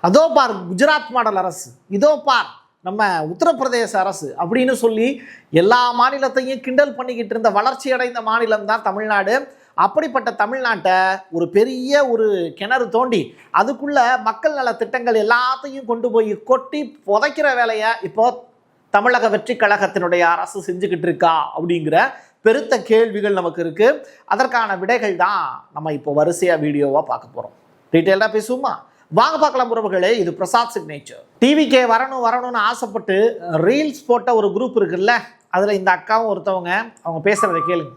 அதோ பார் குஜராத் மாடல் அரசு, இதோ பார் நம்ம உத்தரப்பிரதேச அரசு அப்படின்னு சொல்லி எல்லா மாநிலத்தையும் கிண்டல் பண்ணிக்கிட்டு இருந்த வளர்ச்சி அடைந்த மாநிலம் தான் தமிழ்நாடு. அப்படிப்பட்ட தமிழ்நாட்டை ஒரு பெரிய ஒரு கிணறு தோண்டி அதுக்குள்ள மக்கள் நல திட்டங்கள் எல்லாத்தையும் கொண்டு போய் கொட்டி புதைக்கிற வேலையை இப்போ தமிழக வெற்றி கழகத்தினுடைய அரசு செஞ்சுக்கிட்டு இருக்கா அப்படிங்கிற பெருத்த கேள்விகள் நமக்கு இருக்கு. அதற்கான விடைகள் தான் நம்ம இப்போ வரிசையா வீடியோவா பார்க்க போறோம். டீட்டெயிலா பேசுவோமா? வாங்க பார்க்கலாம் உறவுகளே. இது பிரசாத் சிக்னேச்சர். டிவிக்கே வரணும்னு ஆசைப்பட்டு ரீல்ஸ் போட்ட ஒரு குரூப் இருக்குல்ல, அதுல இந்த அக்காவும் ஒருத்தவங்க, அவங்க பேசுறதை கேளுங்க.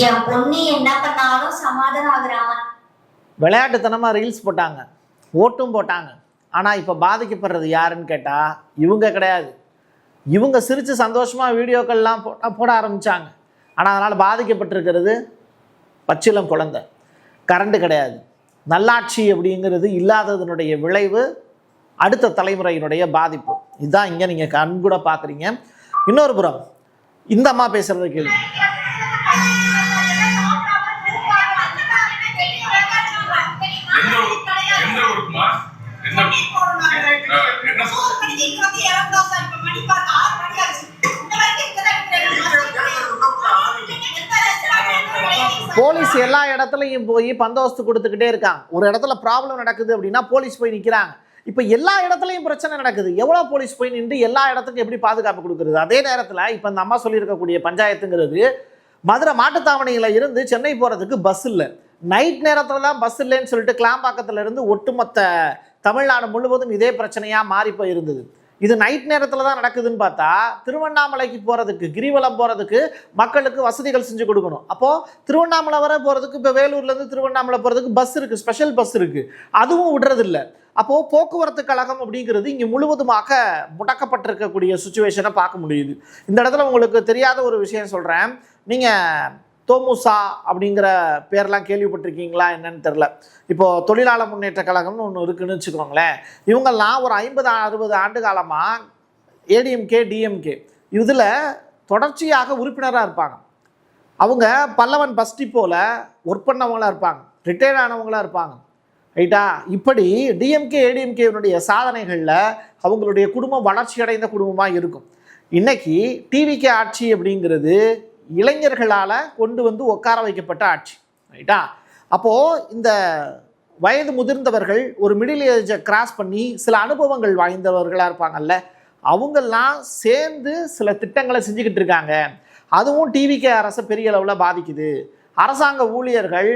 என் பொண்ணு என்ன பண்ணாலும் சமாதானம் ஆகுறாங்க. விளையாட்டுத்தனமா ரீல்ஸ் போட்டாங்க, ஓட்டும் போட்டாங்க. ஆனால் இப்போ பாதிக்கப்படுறது யாருன்னு கேட்டால் இவங்க கிடையாது. இவங்க சிரித்து சந்தோஷமாக வீடியோக்கள்லாம் போட ஆரம்பித்தாங்க. ஆனால் அதனால் பாதிக்கப்பட்டிருக்கிறது பச்சிளம் குழந்தை. கரண்டு கிடையாது. நல்லாட்சி அப்படிங்கிறது இல்லாததனுடைய விளைவு அடுத்த தலைமுறையினுடைய பாதிப்பு. இதுதான் இங்கே நீங்கள் கண்கூட பார்க்குறீங்க. இன்னொரு புறம் இந்த அம்மா பேசுகிறத கேள்வி. போலீஸ் எல்லா இடத்துலையும் போய் பந்தோபஸ்து கொடுத்துக்கிட்டே இருக்காங்க. ஒரு இடத்துல ப்ராப்ளம் நடக்குது அப்படின்னா போலீஸ் போய் நிற்கிறாங்க. இப்போ எல்லா இடத்துலையும் பிரச்சனை நடக்குது. எவ்வளோ போலீஸ் போய் நின்று எல்லா இடத்துக்கும் எப்படி பாதுகாப்பு கொடுக்குறது? அதே நேரத்தில் இப்போ இந்த அம்மா சொல்லியிருக்கக்கூடிய பஞ்சாயத்துங்கிறது மதுரை மாட்டுத்தாவணியில் இருந்து சென்னை போகிறதுக்கு பஸ் இல்லை. நைட் நேரத்தில் தான் பஸ் இல்லைன்னு சொல்லிட்டு கிளாம்பாக்கத்தில் இருந்து ஒட்டுமொத்த தமிழ்நாடு முழுவதும் இதே பிரச்சனையாக மாறி போயிருந்தது. இது நைட் நேரத்தில் தான் நடக்குதுன்னு பார்த்தா திருவண்ணாமலைக்கு போகிறதுக்கு, கிரிவலம் போகிறதுக்கு மக்களுக்கு வசதிகள் செஞ்சு கொடுக்கணும். அப்போது திருவண்ணாமலை வர போகிறதுக்கு இப்போ வேலூர்லேருந்து திருவண்ணாமலை போகிறதுக்கு பஸ் இருக்குது, ஸ்பெஷல் பஸ் இருக்குது, அதுவும் விடுறதில்லை. அப்போது போக்குவரத்து கழகம் அப்படிங்கிறது இங்கே முழுவதுமாக முடக்கப்பட்டிருக்கக்கூடிய சுச்சுவேஷனை பார்க்க முடியுது. இந்த இடத்துல உங்களுக்கு தெரியாத ஒரு விஷயம் சொல்கிறேன். நீங்கள் தோமுசா அப்படிங்கிற பேர்லாம் கேள்விப்பட்டிருக்கீங்களா என்னன்னு தெரில. இப்போது தொழிலாளர் முன்னேற்ற கழகம்னு ஒன்று இருக்குன்னு வச்சுக்கோங்களேன். இவங்கெல்லாம் ஒரு 50-60 ஆண்டு காலமாக ஏடிஎம்கே டிஎம்கே இதில் தொடர்ச்சியாக உறுப்பினராக இருப்பாங்க. அவங்க பல்லவன் பஸ் டிப்போவில் ஒர்க் பண்ணவங்களாக இருப்பாங்க, ரிட்டையர்ட் ஆனவங்களாக இருப்பாங்க. ரைட்டா? இப்படி டிஎம்கே ஏடிஎம்கேனுடைய சாதனைகளில் அவங்களுடைய குடும்பம் வளர்ச்சி அடைந்த குடும்பமாக இருக்கும். இன்றைக்கி டிவிகே ஆட்சி அப்படிங்கிறது இளைஞர்களால் கொண்டு வந்து உட்கார வைக்கப்பட்ட ஆட்சி. ரைட்டா? அப்போது இந்த வயது முதிர்ந்தவர்கள் ஒரு மிடில் ஏஜை கிராஸ் பண்ணி சில அனுபவங்கள் வாய்ந்தவர்களாக இருப்பாங்கல்ல, அவங்கெல்லாம் சேர்ந்து சில திட்டங்களை செஞ்சுக்கிட்டு இருக்காங்க. அதுவும் டிவிகே அரசை பெரிய அளவில் பாதிக்குது. அரசாங்க ஊழியர்கள்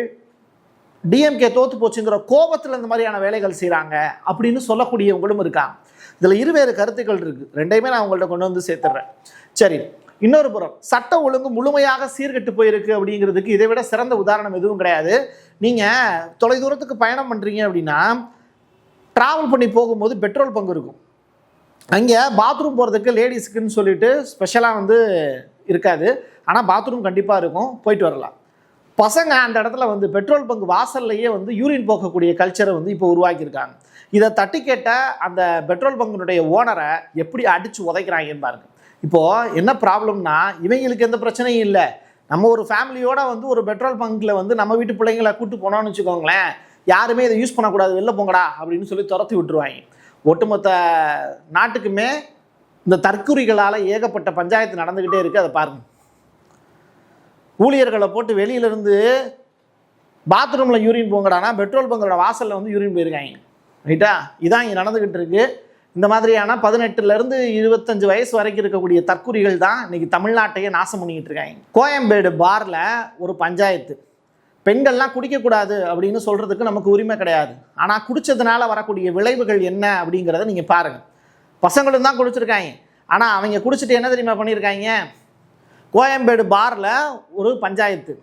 டிஎம்கே தோற்று போச்சுங்கிற கோபத்தில் இந்த மாதிரியான வேலைகள் செய்கிறாங்க அப்படின்னு சொல்லக்கூடியவங்களும் இருக்காங்க. இதில் இருவேறு கருத்துக்கள் இருக்குது. ரெண்டையுமே நான் உங்கள்கிட்ட கொண்டு வந்து சேர்த்துட்றேன். சரி, இன்னொரு புறம் சட்ட ஒழுங்கு முழுமையாக சீர்கெட்டு போயிருக்கு அப்படிங்கிறதுக்கு இதை விட சிறந்த உதாரணம் எதுவும் கிடையாது. நீங்கள் தொலைதூரத்துக்கு பயணம் பண்ணுறீங்க அப்படின்னா ட்ராவல் பண்ணி போகும்போது பெட்ரோல் பங்கு இருக்கும். அங்கே பாத்ரூம் போகிறதுக்கு லேடிஸுக்குன்னு சொல்லிட்டு ஸ்பெஷலாக இருக்காது. ஆனால் பாத்ரூம் கண்டிப்பாக இருக்கும், போயிட்டு வரலாம். பசங்க அந்த இடத்துல பெட்ரோல் பங்கு வாசல்லையே யூரின் போகக்கூடிய கல்ச்சரை இப்போ உருவாக்கியிருக்காங்க. இதை தட்டி கேட்ட அந்த பெட்ரோல் பங்கினுடைய ஓனரை எப்படி அடித்து உதைக்கிறாங்கன்னு பாருங்க. இப்போது என்ன ப்ராப்ளம்னா, இவங்களுக்கு எந்த பிரச்சனையும் இல்லை. நம்ம ஒரு ஃபேமிலியோட ஒரு பெட்ரோல் பங்கில் நம்ம வீட்டு பிள்ளைங்களை கூப்பிட்டு போனோம்னு வச்சுக்கோங்களேன், யாருமே இதை யூஸ் பண்ணக்கூடாது, வெளில போங்கடா அப்படின்னு சொல்லி துரத்தி விட்டுருவாங்க. ஒட்டுமொத்த நாட்டுக்குமே இந்த தற்குறிகளால் ஏகப்பட்ட பஞ்சாயத்து நடந்துக்கிட்டே இருக்குது. அதை பாருங்கள். ஊழியர்களை போட்டு வெளியிலேருந்து பாத்ரூமில் யூரின் போங்கடானா பெட்ரோல் பங்கோட வாசலில் யூரின் போயிருக்காங்க. ரைட்டா? இதான் இங்கே நடந்துக்கிட்டு இருக்குது. இந்த மாதிரியான 18லேருந்து 25 வயசு வரைக்கும் இருக்கக்கூடிய தற்குறிகள் தான் இன்றைக்கி தமிழ்நாட்டையே நாசம் பண்ணிக்கிட்டு இருக்காங்க. கோயம்பேடு பாரில் ஒரு பஞ்சாயத்து. பெண்கள்லாம் குடிக்கக்கூடாது அப்படின்னு சொல்கிறதுக்கு நமக்கு உரிமை கிடையாது. ஆனால் குடித்ததுனால வரக்கூடிய விளைவுகள் என்ன அப்படிங்கிறத நீங்கள் பாருங்கள். பசங்களும் தான் குடிச்சிருக்காங்க. ஆனால் அவங்க குடிச்சிட்டு என்ன தெரியுமா பண்ணியிருக்காங்க? கோயம்பேடு பாரில் ஒரு பஞ்சாயத்து.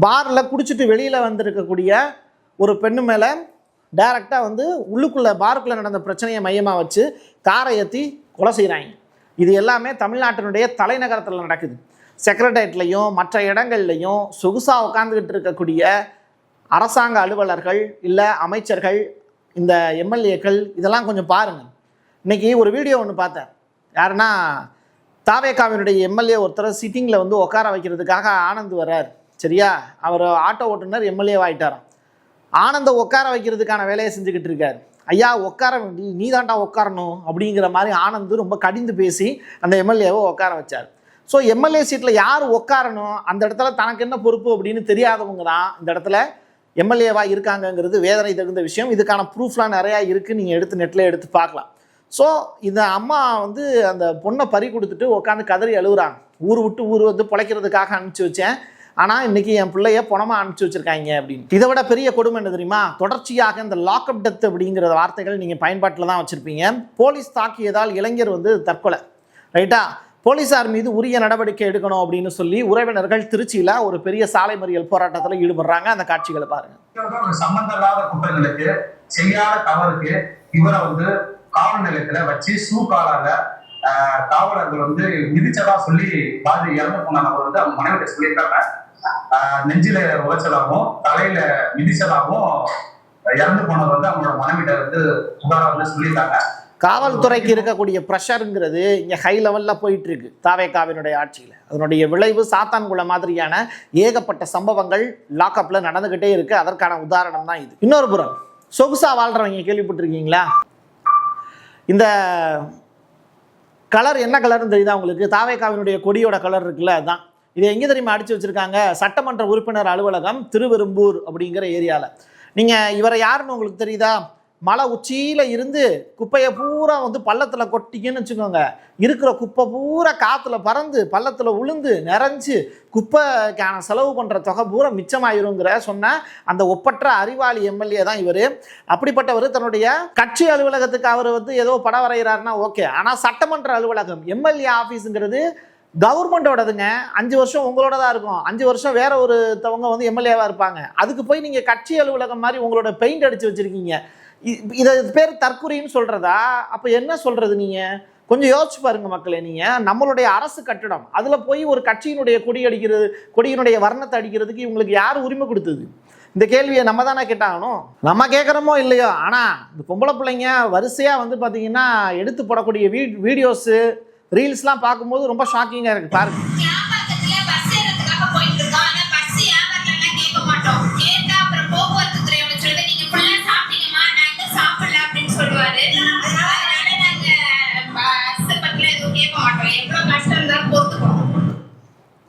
பாரில் குடிச்சிட்டு வெளியில் வந்திருக்கக்கூடிய ஒரு பெண்ணு மேலே டைரெக்டாக உள்ளுக்குள்ளே பாருக்குள்ளே நடந்த பிரச்சனையை மையமாக வச்சு காரை ஏற்றி கொலை செய்கிறாங்க. இது எல்லாமே தமிழ்நாட்டினுடைய தலைநகரத்தில் நடக்குது. செக்ரட்டேரியட்லையும் மற்ற இடங்கள்லையும் சொகுசாக உட்காந்துக்கிட்டு இருக்கக்கூடிய அரசாங்க அலுவலர்கள் இல்லை அமைச்சர்கள் இந்த எம்எல்ஏக்கள் இதெல்லாம் கொஞ்சம் பாருங்கள். இன்றைக்கி ஒரு வீடியோ ஒன்று பார்த்தேன். யாருன்னா தாவேகாவினுடைய எம்எல்ஏ ஒருத்தர் சிட்டிங்கில் வந்து உட்கார வைக்கிறதுக்காக ஆனந்த் வர்றார். சரியா, அவர் ஆட்டோ ஓட்டுநர் எம்எல்ஏ ஆகிட்டாராம். ஆனந்தை உட்கார வைக்கிறதுக்கான வேலையை செஞ்சுக்கிட்டு இருக்கார். ஐயா உட்கார நீ தாண்டா உட்காரணும் அப்படிங்கிற மாதிரி ஆனந்த் ரொம்ப கடிந்து பேசி அந்த எம்எல்ஏவை உட்கார வச்சார். ஸோ எம்எல்ஏ சீட்டில் யார் உட்காரணும், அந்த இடத்துல தனக்கு என்ன பொறுப்பு அப்படின்னு தெரியாதவங்க தான் இந்த இடத்துல எம்எல்ஏவாக இருக்காங்கங்கிறது வேதனை தகுந்த விஷயம். இதுக்கான ப்ரூஃப்லாம் நிறையா இருக்குது, நீங்கள் எடுத்து நெட்டில் எடுத்து பார்க்கலாம். ஸோ இந்த அம்மா வந்து அந்த பொண்ணை பறி கொடுத்துட்டு உட்காந்து கதறி அழுகுறாங்க. ஊர் விட்டு ஊர் வந்து பிழைக்கிறதுக்காக அனுப்பிச்சி வச்சேன், ஆனால் இன்றைக்கி என் பிள்ளைய பணமாக அனுப்பிச்சி வச்சுருக்காங்க அப்படின்னு. இதை விட பெரிய கொடுமை என்ன தெரியுமா, தொடர்ச்சியாக இந்த லாக்அப் டெத் அப்படிங்கிற வார்த்தைகள் நீங்கள் பயன்பாட்டில் தான் வச்சுருப்பீங்க. போலீஸ் தாக்கியதால் இளைஞர் வந்து தற்கொலை, ரைட்டா, போலீஸார் மீது உரிய நடவடிக்கை எடுக்கணும் அப்படின்னு சொல்லி உறவினர்கள் திருச்சியில் ஒரு பெரிய சாலை மறியல் போராட்டத்தில் ஈடுபடுறாங்க. அந்த காட்சிகளை பாருங்கள். சம்பந்தம் இல்லாத குற்றங்களுக்கு, செய்யாத தவறுக்கு இவரை வந்து காவல் நிலையத்துல வச்சு சூக்காலால காவலர்கள் வந்து மிதிச்சதா சொல்லி பாதி இறந்து போன நபர் வந்து அவங்க மனைவிட்ட சொல்லியிருக்காங்க. நெஞ்சில உழைச்சதாகவும் தலையில மிதிச்சதாகவும் இறந்து போனவர் வந்து அவங்களோட மனைவிட்ட வந்து புகாரா வந்து சொல்லியிருக்காங்க. காவல்துறைக்கு இருக்கக்கூடிய ப்ரெஷருங்கிறது இங்கே ஹை லெவலில் போயிட்டு இருக்கு தாவேகாவினுடைய ஆட்சியில். அதனுடைய விளைவு சாத்தான்குள மாதிரியான ஏகப்பட்ட சம்பவங்கள் லாக்அப்பில் நடந்துக்கிட்டே இருக்கு. அதற்கான உதாரணம் தான் இது. இன்னொரு புறம் சொகுசா வாழ்றவங்க கேள்விப்பட்டிருக்கீங்களா? இந்த கலர் என்ன கலர்னு தெரியுதா உங்களுக்கு? தாவேகாவினுடைய கொடியோட கலர் இருக்குல்ல, அதுதான். இது எங்கே தெரியுமா அடிச்சு வச்சிருக்காங்க? சட்டமன்ற உறுப்பினர் அலுவலகம், திருவெரும்பூர் அப்படிங்கிற ஏரியாவில். நீங்கள் இவரை யாருன்னு உங்களுக்கு தெரியுதா? மலை உச்சியில் இருந்து குப்பையை பூரா வந்து பள்ளத்தில் கொட்டிங்கன்னு வச்சுக்கோங்க, இருக்கிற குப்பை பூரா காற்றுல பறந்து பள்ளத்தில் உளுந்து நிறைஞ்சு குப்பைக்கான செலவு பண்ணுற தொகை பூரா மிச்சமாயிருங்கிற சொன்ன அந்த ஒப்பற்ற அறிவாளி எம்எல்ஏ தான் இவர். அப்படிப்பட்டவர் தன்னுடைய கட்சி அலுவலகத்துக்கு அவர் வந்து ஏதோ படம் வரைகிறாருன்னா ஓகே, ஆனால் சட்டமன்ற அலுவலகம் எம்எல்ஏ ஆஃபீஸுங்கிறது கவர்மெண்டோடதுங்க. 5 வருஷம் உங்களோட தான் இருக்கும், 5 வருஷம் வேற ஒருத்தவங்க வந்து எம்எல்ஏவாக இருப்பாங்க. அதுக்கு போய் நீங்கள் கட்சி அலுவலகம் மாதிரி உங்களோட பெயிண்ட் அடித்து வச்சுருக்கீங்க. இதை பேர் தற்கொலைன்னு சொல்கிறதா? அப்போ என்ன சொல்கிறது? நீங்கள் கொஞ்சம் யோசிச்சு பாருங்கள் மக்களே. நீங்கள் நம்மளுடைய அரசு கட்டிடம், அதில் போய் ஒரு கட்சியினுடைய கொடியினுடைய வர்ணத்தை அடிக்கிறதுக்கு இவங்களுக்கு யார் உரிமை கொடுத்தது? இந்த கேள்வியை நம்ம தானே கேட்டாகணும். நம்ம கேட்குறோமோ இல்லையோ, ஆனால் இந்த பொம்பளை பிள்ளைங்க வரிசையாக வந்து பார்த்தீங்கன்னா எடுத்து போடக்கூடிய வீடியோஸு ரீல்ஸ்லாம் பார்க்கும்போது ரொம்ப ஷாக்கிங்காக இருக்குது. பாருங்க.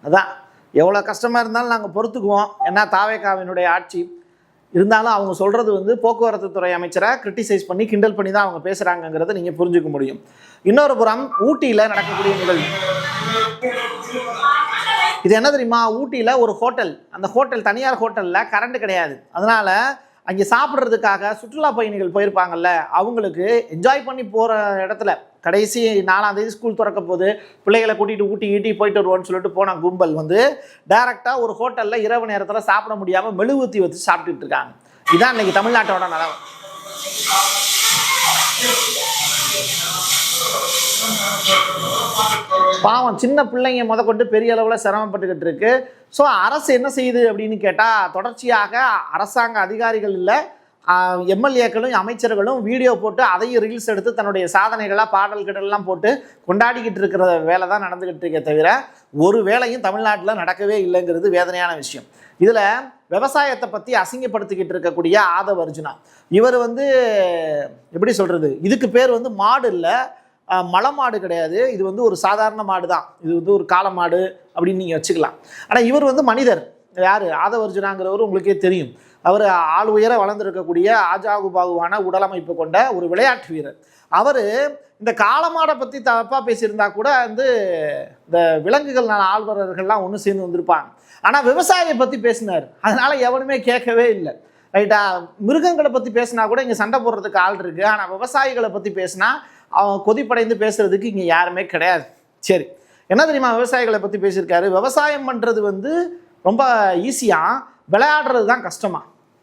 அதான் எவ்வளோ கஷ்டமாக இருந்தாலும் நாங்கள் பொறுத்துக்குவோம். ஏன்னா தாவேகாவினுடைய ஆட்சி இருந்தாலும் அவங்க சொல்கிறது வந்து போக்குவரத்து துறை அமைச்சரை கிரிட்டிசைஸ் பண்ணி கிண்டல் பண்ணி தான் அவங்க பேசுகிறாங்கங்கிறத நீங்கள் புரிஞ்சுக்க முடியும். இன்னொரு புறம் ஊட்டியில் நடக்கக்கூடிய நிகழ்வு இது என்ன தெரியுமா? ஊட்டியில் ஒரு ஹோட்டல், அந்த ஹோட்டல் தனியார் ஹோட்டலில் கரண்ட் கிடையாது. அதனால் அங்கே சாப்பிட்றதுக்காக சுற்றுலா பயணிகள் போயிருப்பாங்கல்ல, அவங்களுக்கு என்ஜாய் பண்ணி போகிற இடத்துல கடைசி 4ஆம் தேதி ஸ்கூல் திறக்க போது பிள்ளைகளை கூட்டிகிட்டு ஊட்டி போயிட்டு வருவோன்னு சொல்லிட்டு போன கும்பல் வந்து டைரெக்டாக ஒரு ஹோட்டலில் இரவு நேரத்தில் சாப்பிட முடியாமல் மெழுகுத்தி வச்சு சாப்பிட்டுட்டு இருக்காங்க. இதுதான் இன்னைக்கு தமிழ்நாட்டோட நிலவை. பாவம் சின்ன பிள்ளைங்க முதற்கொண்டு பெரிய அளவில் சிரமப்பட்டுக்கிட்டு இருக்கு. ஸோ அரசு என்ன செய்யுது அப்படின்னு கேட்டால், தொடர்ச்சியாக அரசாங்க அதிகாரிகள் இல்லை எம்எல்ஏக்களும் அமைச்சர்களும் வீடியோ போட்டு அதையும் ரீல்ஸ் எடுத்து தன்னுடைய சாதனைகளாக பாடல்களெல்லாம் போட்டு கொண்டாடிக்கிட்டு இருக்கிற வேலை தான் நடந்துக்கிட்டு இருக்கே தவிர ஒரு வேலையும் தமிழ்நாட்டில் நடக்கவே இல்லைங்கிறது வேதனையான விஷயம். இதில் விவசாயத்தை பற்றி அசிங்கப்படுத்திக்கிட்டு இருக்கக்கூடிய ஆதவ் அர்ஜுனா, இவர் வந்து எப்படி சொல்கிறது, இதுக்கு பேர் வந்து மாடு இல்லை, மலை மாடு கிடையாது, இது வந்து ஒரு சாதாரண மாடு தான், இது வந்து ஒரு காளை மாடு அப்படின்னு நீங்கள் வச்சுக்கலாம். ஆனால் இவர் வந்து மனிதர். யார்? ஆதவ் அர்ஜுனாங்கிறவர் உங்களுக்கே தெரியும். அவர் ஆள் உயர வளர்ந்துருக்கக்கூடிய ஆஜாகுபாகுவான உடலமைப்பு கொண்ட ஒரு விளையாட்டு வீரர். அவர் இந்த காளமாடை பற்றி தப்பாக பேசியிருந்தா கூட வந்து இந்த விலங்குகள் ஆழ்வர்கள்லாம் ஒன்று சேர்ந்து வந்திருப்பாங்க. ஆனால் விவசாயியை பற்றி பேசினார், அதனால் எவனுமே கேட்கவே இல்லை. ரைட்டா? மிருகங்களை பற்றி பேசினா கூட இங்கே சண்டை போடுறதுக்கு ஆள் இருக்குது. ஆனால் விவசாயிகளை பற்றி பேசினா அவன் கொதிப்படைந்து பேசுறதுக்கு இங்கே யாருமே கிடையாது. சரி, என்ன தெரியுமா விவசாயிகளை பற்றி பேசியிருக்காரு? விவசாயம் பண்ணுறது வந்து ரொம்ப ஈஸியாக, விளையாடுறது தான் கஷ்டமா.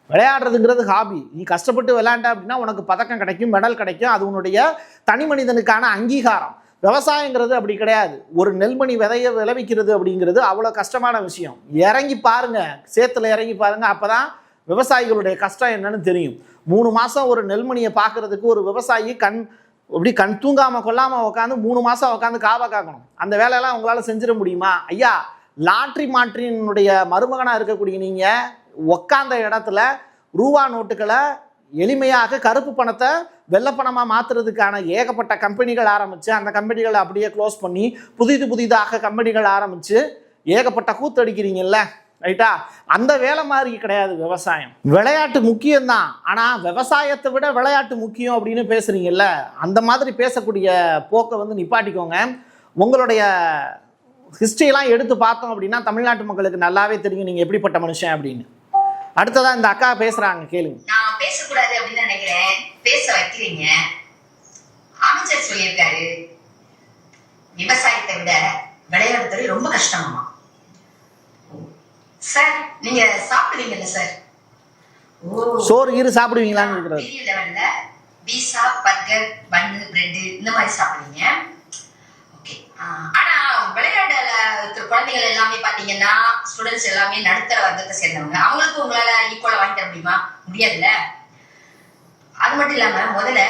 விளையாடுறதுங்கிறது ஹாபி. நீ கஷ்டப்பட்டு விளையாண்ட அப்படின்னா உனக்கு பதக்கம் கிடைக்கும், மெடல் கிடைக்கும், அது உன்னுடைய தனி மனிதனுக்கான அங்கீகாரம். விவசாயங்கிறது அப்படி கிடையாது. ஒரு நெல்மணி விதையை விளைவிக்கிறது அப்படிங்கிறது அவ்வளோ கஷ்டமான விஷயம். இறங்கி பாருங்க, சேத்துல இறங்கி பாருங்க, அப்போதான் விவசாயிகளுடைய கஷ்டம் என்னன்னு தெரியும். 3 மாதம் ஒரு நெல்மணியை பார்க்கறதுக்கு ஒரு விவசாயி இப்படி கண் தூங்காமல் கொள்ளாமல் உட்காந்து 3 மாதம் உட்காந்து காவா காக்கணும். அந்த வேலையெல்லாம் உங்களால் செஞ்சிட முடியுமா? ஐயா, லாட்ரி மாற்றினுடைய மருமகனாக இருக்கக்கூடிய நீங்கள் உட்காந்த இடத்துல ரூபா நோட்டுகளை எளிமையாக கருப்பு பணத்தை வெள்ளப்பணமாக மாற்றுறதுக்கான ஏகப்பட்ட கம்பெனிகள் ஆரம்பித்து அந்த கம்பெனிகளை அப்படியே க்ளோஸ் பண்ணி புதிதாக கம்பெனிகள் ஆரம்பித்து ஏகப்பட்ட கூத்தடிக்கிறீங்கல்ல, ரைட்டா? அந்த வேலை மாதிரி கிடையாது விவசாயம். விளையாட்டு முக்கியம்தான், ஆனால் விவசாயத்தை விட விளையாட்டு முக்கியம் அப்படின்னு பேசுகிறீங்கல்ல, அந்த மாதிரி பேசக்கூடிய போக்கை வந்து நிப்பாட்டிக்கோங்க. உங்களுடைய ஹிஸ்ட்ரியெல்லாம் எடுத்து பார்த்தோம் அப்படின்னா தமிழ்நாட்டு மக்களுக்கு நல்லாவே தெரியும் நீங்கள் எப்படிப்பட்ட மனுஷன் அப்படின்னு. அடுத்ததான் இந்த அக்கா பேசுறாங்க, கேளுங்க. நான் பேசக்கூடாது அப்படின்னு நினைக்கிறேன், பேச வைக்கிறீங்க. அமைச்சர் சொல்லியிருக்காரு விவசாயத்தை விட விளையாடுறது ரொம்ப கஷ்டமா. சார் நீங்க சாப்பிடுவீங்கல்ல சார்? சோறு கீறு சாப்பிடுவீங்களான்னு கேக்குறாரு. பெரிய லெவல்ல பீஸா, பர்கர், பன்னு, பிரெட் இந்த மாதிரி சாப்பிடுவீங்க. ஓகே. ஆனா விளையாட்டுல இருக்கிற குழந்தைகள் எல்லாமே பாத்தீங்கன்னா ஸ்டூடெண்ட்ஸ் எல்லாமே நடுத்தர வர்க்கத்தை சேர்ந்தவங்க. அவங்களுக்கு உங்களால ஈக்குவலா வாங்கி தர முடியுமா? முடியாதுல்ல. அது மட்டும் இல்லாம முதல்ல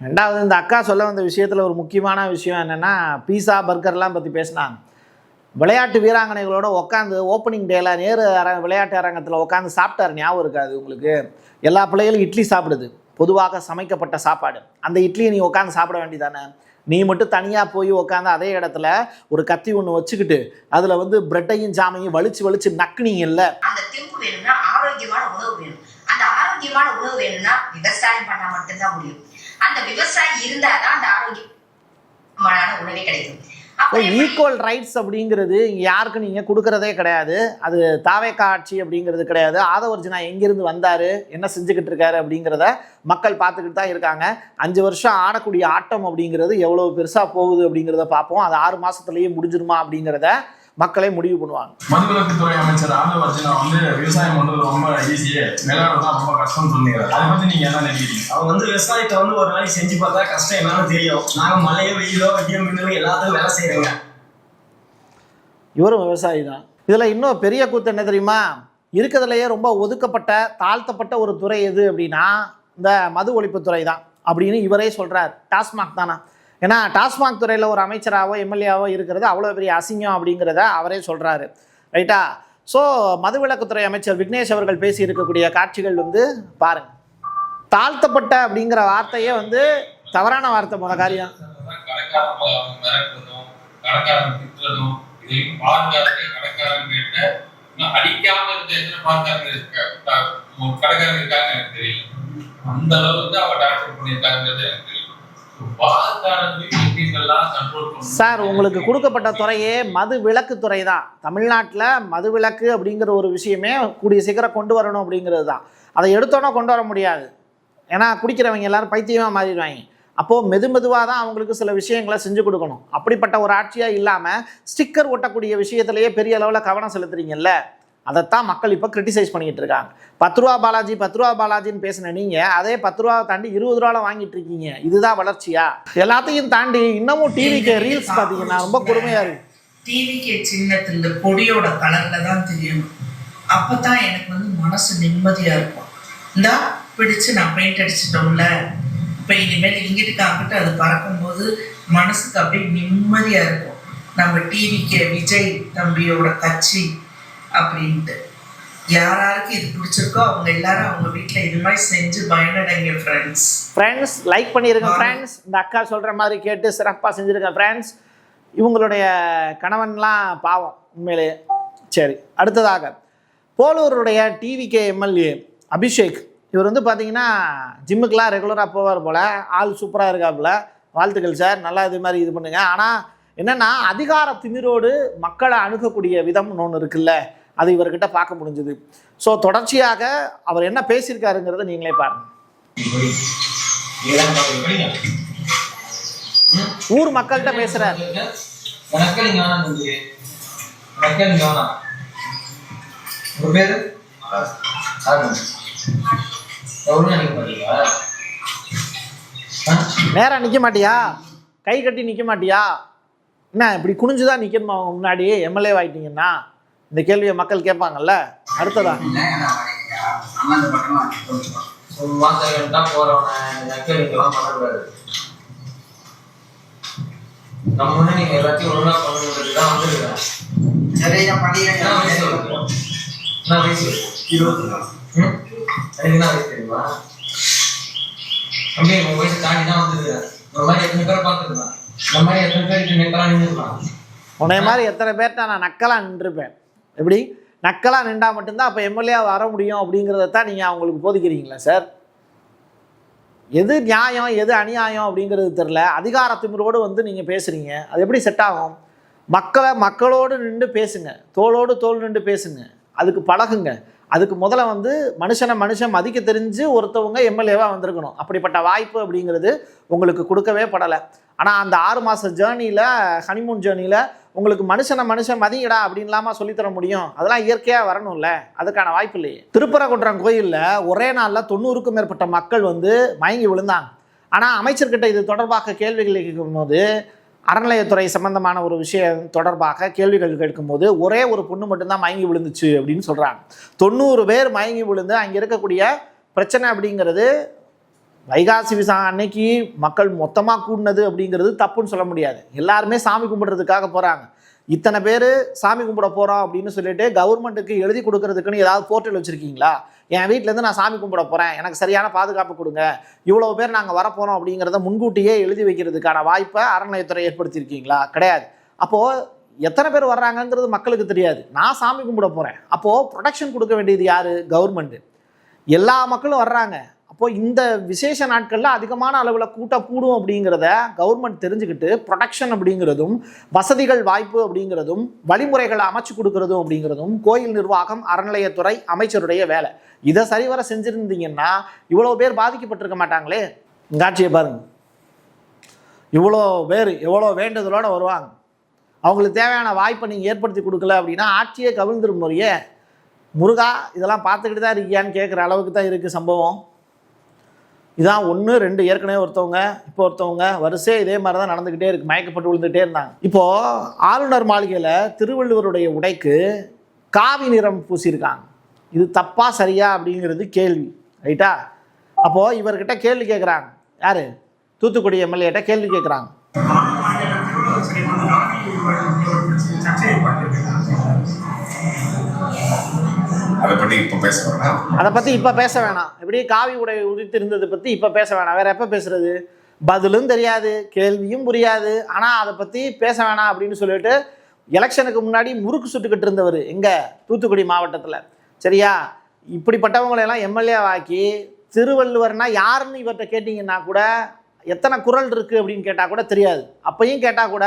ரெண்டாவது இந்த அக்கா சொல்ல வந்த விஷயத்துல ஒரு முக்கியமான விஷயம் என்னன்னா, பீஸா பர்கர்லாம் பத்தி பேசினாங்க. விளையாட்டு வீராங்கனைகளோட உட்காந்து ஓப்பனிங் டேல நேரு விளையாட்டு அரங்கத்தில் உட்காந்து சாப்பிட்டார், ஞாபகம் இருக்காது உங்களுக்கு? எல்லா பிள்ளைகளும் இட்லி சாப்பிடுது, பொதுவாக சமைக்கப்பட்ட சாப்பாடு. அந்த இட்லியை நீ உட்காந்து சாப்பிட வேண்டியதானே? நீ மட்டும் தனியாக போய் உட்காந்து அதே இடத்துல ஒரு கத்தி ஒன்று வச்சுக்கிட்டு அதில் வந்து பிரெட்டையும் ஜாமையும் வலிச்சு நக்குனீங்கல்ல. அந்த தெம்பு வேணும்னா ஆரோக்கியமான உணவு வேணும். அந்த ஆரோக்கியமான உணவு வேணும்னா விவசாயம் பண்ணா மட்டும்தான் முடியும். அந்த விவசாயி இருந்தாதான் அந்த ஆரோக்கியமான உணவே கிடைக்கும். ஈக்குவல் ரைட்ஸ் அப்படிங்கிறது இங்கே யாருக்கும் நீங்கள் கொடுக்கறதே கிடையாது. அது தாவேக்கா ஆட்சி அப்படிங்கிறது கிடையாது. ஆதவர்ஜுனா எங்கேருந்து வந்தார், என்ன செஞ்சுக்கிட்டு இருக்காரு அப்படிங்கிறத மக்கள் பார்த்துக்கிட்டு தான் இருக்காங்க. 5 வருஷம் ஆடக்கூடிய ஆட்டம் அப்படிங்கிறது எவ்வளோ பெருசாக போகுது அப்படிங்கிறத பார்ப்போம். அது 6 மாதத்துலேயே முடிஞ்சிருமா அப்படிங்கிறத மக்களே முடிவு பண்ணுவாங்க. மதுவிலக்குத்துறை அமைச்சர் ஆதவர்ஜுனா வந்து விவசாயம் பண்றது ரொம்ப ஈஸியே, விளையாடுறதுதான் ரொம்ப கஷ்டம்னு சொன்னீங்க. அதை பத்தி நீங்க என்ன நினைக்கிறீங்க? அவங்க வந்து விவசாயத்தை வந்து ஒரு நாளைக்கு செஞ்சு பார்த்தா கஷ்டம் என்னன்னு தெரியும். நாங்க மழையோ வெயிலோ இடியும் மின்னலும் எல்லாத்துக்கும் வேலை செய்யறோங்க. இவரும் விவசாயி தான். இதுல இன்னும் பெரிய கூத்து என்ன தெரியுமா? இருக்கிறதுலையே ரொம்ப ஒதுக்கப்பட்ட தாழ்த்தப்பட்ட ஒரு துறை எது அப்படின்னா இந்த மது ஒழிப்புத்துறை தான் அப்படின்னு இவரே சொல்றார். டாஸ்மாக் தானா? ஏன்னா டாஸ்மாக் துறையில் ஒரு அமைச்சராகவோ எம்எல்ஏவோ இருக்கிறது அவ்வளோ பெரிய அசிங்கம் அப்படிங்கிறத அவரே சொல்கிறாரு, ரைட்டா? ஸோ மதுவிலக்குத்துறை அமைச்சர் விக்னேஷ் அவர்கள் பேசி இருக்கக்கூடிய காட்சிகள் வந்து பாருங்க. தாழ்த்தப்பட்ட அப்படிங்கிற வார்த்தையே வந்து தவறான வார்த்தை. முத காரியம் அந்த அளவுக்கு அவ டார்ச்சர் பண்ணியிருக்காங்கிறது எனக்கு தெரியும். சார், உங்களுக்கு கொடுக்கப்பட்ட துறையே மது விலக்கு துறை தான். தமிழ்நாட்டில் மது விலக்கு அப்படிங்கிற ஒரு விஷயமே கூடிய சீக்கிரம் கொண்டு வரணும் அப்படிங்கிறது தான். அதை எடுத்தோன்னா கொண்டு வர முடியாது. ஏன்னா குடிக்கிறவங்க எல்லாரும் பைத்தியமாக மாறிடுவாங்க. அப்போது மெதுவாக தான் அவங்களுக்கு சில விஷயங்களை செஞ்சு கொடுக்கணும். அப்படிப்பட்ட ஒரு ஆட்சியாக இல்லாமல் ஸ்டிக்கர் ஒட்டக்கூடிய விஷயத்திலேயே பெரிய அளவில் கவனம் செலுத்துறீங்கல்ல, அதைத்தான் மக்கள் இப்போ கிரிட்டிசைஸ் பண்ணிக்கிட்டு இருக்காங்க. 10 ரூபா பாலாஜின்னு பேசின நீங்கள் அதே 10 ரூபாவை தாண்டி 20 ரூபாவில் வாங்கிட்டு இருக்கீங்க. இதுதான் வளர்ச்சியா? எல்லாத்தையும் தாண்டி இன்னமும் டிவிக்கு ரீல்ஸ் பார்த்தீங்கன்னா ரொம்ப கொடுமையாக இருக்கு. டிவிக்கு சின்னத்தில் இந்த பொடியோட கலர்ல தான் தெரியணும். அப்பதான் எனக்கு வந்து மனசு நிம்மதியா இருக்கும். இந்தா பிடிச்சு நான் பெயிண்ட் அடிச்சிட்டோம்ல, இப்போ இனிமேல் இங்கிட்டு அங்கிட்ட அது பறக்கும்போது மனசுக்கு அப்படியே நிம்மதியா இருக்கும். நம்ம டிவிக்கு விஜய் தம்பியோட கட்சி அப்படின்ட்டு யாராருக்கு இது பிடிச்சிருக்கோ அவங்க எல்லாரும் அவங்க வீட்டில் இது மாதிரி செஞ்சு பயனடைங்க ஃப்ரெண்ட்ஸ். லைக் பண்ணிருங்க ஃப்ரெண்ட்ஸ். இந்த அக்கா சொல்ற மாதிரி கேட்டு சிறப்பாக செஞ்சிருங்க ஃப்ரெண்ட்ஸ். இவங்களுடைய கணவன்லாம் பாவம் உண்மையிலேயே. சரி, அடுத்ததாக போலூருடைய டிவிகே எம்எல்ஏ அபிஷேக், இவர் வந்து பார்த்தீங்கன்னா ஜிம்முக்கெலாம் ரெகுலராக போவார் போல். ஆள் சூப்பராக இருக்காப்புல. வாழ்த்துக்கள் சார், நல்லா இது மாதிரி இது பண்ணுங்க. ஆனால் என்னென்னா அதிகார திமிரோடு மக்களை அணுகக்கூடிய விதம் ஒன்று இருக்குல்ல, அது இவர்கிட்ட பார்க்க முடிஞ்சுது. ஸோ தொடர்ச்சியாக அவர் என்ன பேசியிருக்காருங்கிறத நீங்களே பாருங்க. ஊர் மக்கள்கிட்ட பேசுறாரு. நேரா நிக்க மாட்டியா? கை கட்டி நிக்க மாட்டியா? என்ன இப்படி குனிஞ்சுதான் நிக்கணுமா அவங்க முன்னாடி எம்எல்ஏ ஆயிட்டீங்கன்னா? இந்த கேள்வியை மக்கள் கேட்பாங்கல்ல. அடுத்ததா சும்மா சைலண்டா போறவன நக்கடிக்கலாம் பண்ணக்கூடாது. நம்ம நீங்க எல்லாத்தையும் ஒழுங்கா பண்ணுறதுதான் வந்துருக்கேன். சரியா பண்ணிடுறேன். என்ன வயசு இருக்கு? என்ன வயசு? 24. எனக்கு என்ன வயசு தெரியுமா? அப்படியே உங்க வயசு தாண்டி தான் வந்துருக்கேன். இந்த மாதிரி எத்தனை பேரை பார்த்துருக்கலாம், இந்த மாதிரி எத்தனை பேருக்கு நெக்கெல்லாம் நின்றுக்கலாம். உன்னைய மாதிரி எத்தனை பேர்ட்ட நான் நக்கலாக நின்றுருப்பேன். எப்படி நக்கலாக நின்றா மட்டும்தான் அப்போ எம்எல்ஏ வர முடியும் அப்படிங்கிறதான் நீங்கள் அவங்களுக்கு போதிக்கிறீங்களா சார்? எது நியாயம் எது அநியாயம் அப்படிங்கிறது தெரில. அதிகாரத்திமிரோடு வந்து நீங்கள் பேசுகிறீங்க, அது எப்படி செட் ஆகும்? மக்களோடு நின்று பேசுங்க, தோளோடு தோள் நின்று பேசுங்க, அதுக்கு பழகுங்க. அதுக்கு முதல்ல வந்து மனுஷன் மதிக்க தெரிஞ்சு ஒருத்தவங்க எம்எல்ஏவாக வந்திருக்கணும். அப்படிப்பட்ட வாய்ப்பு அப்படிங்கிறது உங்களுக்கு கொடுக்கவே படலை. ஆனால் அந்த 6 மாத ஜேர்னியில், ஹனிமூன் ஜேர்னியில் உங்களுக்கு மனுஷன் மதிங்கடா அப்படின்லாமா சொல்லித்தர முடியும்? அதெல்லாம் இயற்கையாக வரணும்ல, அதுக்கான வாய்ப்பு இல்லையே. திருப்பரங்குன்றம் கோயிலில் ஒரே நாளில் 90க்கும் மேற்பட்ட மக்கள் வந்து மயங்கி விழுந்தாங்க. ஆனால் அமைச்சர்கிட்ட இது தொடர்பாக கேள்விகள் கேட்கும்போது, அறநிலையத்துறை சம்பந்தமான ஒரு விஷயம் தொடர்பாக கேள்விகள் கேட்கும்போது ஒரே ஒரு பொண்ணு மட்டும்தான் மயங்கி விழுந்துச்சு அப்படின்னு சொல்கிறாங்க. 90 பேர் மயங்கி விழுந்து அங்கே இருக்கக்கூடிய பிரச்சனை அப்படிங்கிறது வைகாசி விசா அன்னைக்கு மக்கள் மொத்தமாக கூடினது அப்படிங்கிறது தப்புன்னு சொல்ல முடியாது. எல்லாருமே சாமி கும்பிட்றதுக்காக போகிறாங்க. இத்தனை பேர் சாமி கும்பிட போகிறோம் அப்படின்னு சொல்லிட்டு கவர்மெண்ட்டுக்கு எழுதி கொடுக்கறதுக்குன்னு ஏதாவது போர்ட்டல் வச்சுருக்கீங்களா? என் வீட்டிலேருந்து நான் சாமி கும்பிட போகிறேன், எனக்கு சரியான பாதுகாப்பு கொடுங்க, இவ்வளோ பேர் நாங்கள் வரப்போகிறோம் அப்படிங்கிறத முன்கூட்டியே எழுதி வைக்கிறதுக்கான வாய்ப்பை அறநிலையத்துறை ஏற்படுத்தியிருக்கீங்களா? கிடையாது. அப்போது எத்தனை பேர் வர்றாங்கங்கிறது மக்களுக்கு தெரியாது. நான் சாமி கும்பிட போகிறேன், அப்போது ப்ரொடெக்ஷன் கொடுக்க வேண்டியது யார்? கவர்மெண்ட்டு. எல்லா மக்களும் வர்றாங்க, அப்போது இந்த விசேஷ நாட்களில் அதிகமான அளவில் கூடும் அப்படிங்கிறத கவர்மெண்ட் தெரிஞ்சுக்கிட்டு ப்ரொடெக்ஷன் அப்படிங்கிறதும் வசதிகள் வாய்ப்பு அப்படிங்கிறதும் வழிமுறைகளை அமைச்சு கொடுக்கறதும் அப்படிங்கிறதும் கோயில் நிர்வாகம், அறநிலையத்துறை, அமைச்சருடைய வேலை. இதை சரிவர செஞ்சுருந்தீங்கன்னா இவ்வளோ பேர் பாதிக்கப்பட்டிருக்க மாட்டாங்களே. காட்சியை பாருங்க, இவ்வளோ பேர் எவ்வளோ வேண்டுதலோடு வருவாங்க. அவங்களுக்கு தேவையான வாய்ப்பை நீங்கள் ஏற்படுத்தி கொடுக்கல அப்படின்னா ஆட்சியே கவிழ்ந்துரும். முறையே முருகா இதெல்லாம் பார்த்துக்கிட்டு தான் இருக்கியான்னு கேட்குற அளவுக்கு தான் இருக்குது சம்பவம். இதான் 1 2 ஏற்கனவே ஒருத்தவங்க, இப்போ ஒருத்தவங்க, வரிசை இதே மாதிரி தான் நடந்துக்கிட்டே இருக்குது. மயக்கப்பட்டு விழுந்துகிட்டே இருந்தாங்க. இப்போது ஆளுநர் மாளிகையில் திருவள்ளுவருடைய உடைக்கு காவி நிறம் பூசியிருக்காங்க. இது தப்பா சரியா அப்படிங்கிறது கேள்வி, ரைட்டா? அப்போது இவர்கிட்ட கேள்வி கேட்குறாங்க. யார்? தூத்துக்குடி எம்எல்ஏட்ட கேள்வி கேட்குறாங்க. அதை பற்றி இப்போ பேச வேணாம். அதை பற்றி இப்போ பேச வேணாம். எப்படி காவி உடை உதித்திருந்ததை பற்றி இப்போ பேச வேணாம். வேறு எப்போ பேசுறது? பதிலும் தெரியாது, கேள்வியும் புரியாது. ஆனால் அதை பற்றி பேச வேணாம் அப்படின்னு சொல்லிட்டு எலெக்ஷனுக்கு முன்னாடி முறுக்கு சுட்டுக்கிட்டு இருந்தவர் எங்கே? தூத்துக்குடி மாவட்டத்தில். சரியா? இப்படிப்பட்டவங்களெல்லாம் எம்எல்ஏ ஆக்கி திருவள்ளுவர்னா யாருன்னு இவர்கிட்ட கேட்டிங்கன்னா கூட எத்தனை குரல் இருக்குது அப்படின்னு கேட்டால் கூட தெரியாது. அப்பையும் கேட்டால் கூட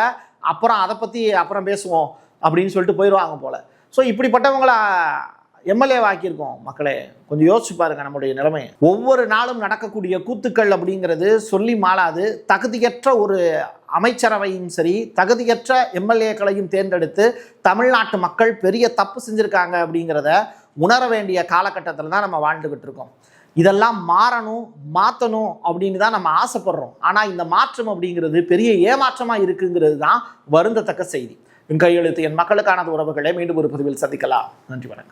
அப்புறம் அதை பற்றி அப்புறம் பேசுவோம் அப்படின்னு சொல்லிட்டு போயிடுவாங்க போல். So இப்படிப்பட்டவங்களா MLA ஆக்கியிருக்கோம். மக்களே கொஞ்சம் யோசிச்சு பாருங்க நம்முடைய நிலைமையை. ஒவ்வொரு நாளும் நடக்கக்கூடிய கூத்துக்கள் அப்படிங்கிறது சொல்லி மாளாது. தகுதியற்ற ஒரு அமைச்சரவையும் சரி, தகுதியற்ற எம்எல்ஏக்களையும் தேர்ந்தெடுத்து தமிழ்நாட்டு மக்கள் பெரிய தப்பு செஞ்சுருக்காங்க அப்படிங்கிறத உணர வேண்டிய காலகட்டத்தில் தான் நம்ம வாழ்ந்துக்கிட்டு இருக்கோம். இதெல்லாம் மாற்றணும் அப்படின்னு தான் நம்ம ஆசைப்படுறோம். ஆனால் இந்த மாற்றம் அப்படிங்கிறது பெரிய ஏமாற்றமாக இருக்குங்கிறது தான் வருந்தத்தக்க செய்தி. என் கையெழுத்து என் மக்களுக்கானது உறவுகளை மீண்டும் ஒரு பதிவில் சந்திக்கலாம். நன்றி, வணக்கம்.